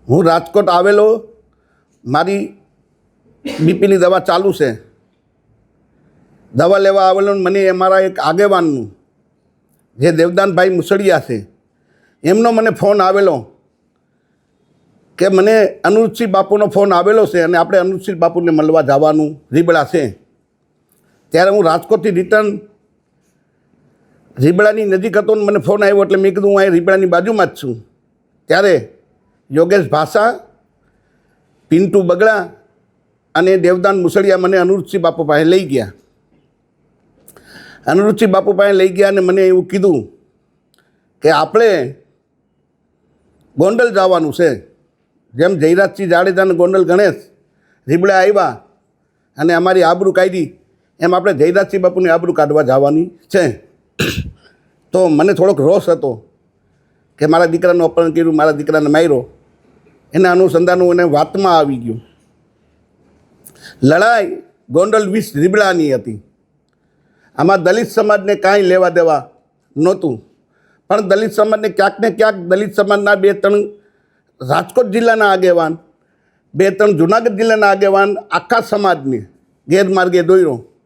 હું રાજકોટ આવેલો, મારી બીપીની દવા ચાલુ છે. દવા લેવા આવેલો મને અમારા એક આગેવાનનું, જે દેવદાનભાઈ મુસળિયા છે, એમનો મને ફોન આવેલો કે મને અનુજસિંહ બાપુનો ફોન આવેલો છે અને આપણે અનુજસિંહ બાપુને મળવા જવાનું રીબડા છે. ત્યારે હું રાજકોટથી રિટર્ન રીબડાની નજીક હતો ને મને ફોન આવ્યો એટલે મેં કીધું હું અહીં રીબડાની બાજુમાં જ છું. ત્યારે યોગેશ ભાષા, પિન્ટુ બગડા અને દેવદાન મુસળિયા મને અનુજસિંહ બાપુ પાસે લઈ ગયા. અનુજસિંહ બાપુ પાસે લઈ ગયા અને મને એવું કીધું કે આપણે ગોંડલ જવાનું છે. જેમ જયરાજસિંહ જાડેજા અને ગોંડલ ગણેશ રીબડા આવ્યા અને અમારી આબરૂ કાઢી, એમ આપણે જયરાજસિંહ બાપુની આબરૂ કાઢવા જવાની છે. તો મને થોડોક રોષ હતો કે મારા દીકરાનું અપહરણ કર્યું, મારા દીકરાને માર્યો. એના અનુસંધાનું એને વાતમાં આવી ગયું. લડાઈ ગોંડલ 20 રીબડાની હતી. આમાં દલિત સમાજને કાંઈ લેવા દેવા નહોતું, પણ દલિત સમાજને ક્યાંક ને ક્યાંક દલિત સમાજના 2-3 રાજકોટ જિલ્લાના આગેવાન, 2-3 જુનાગઢ જિલ્લાના આગેવાન આખા સમાજને ગેરમાર્ગે દોર્યો.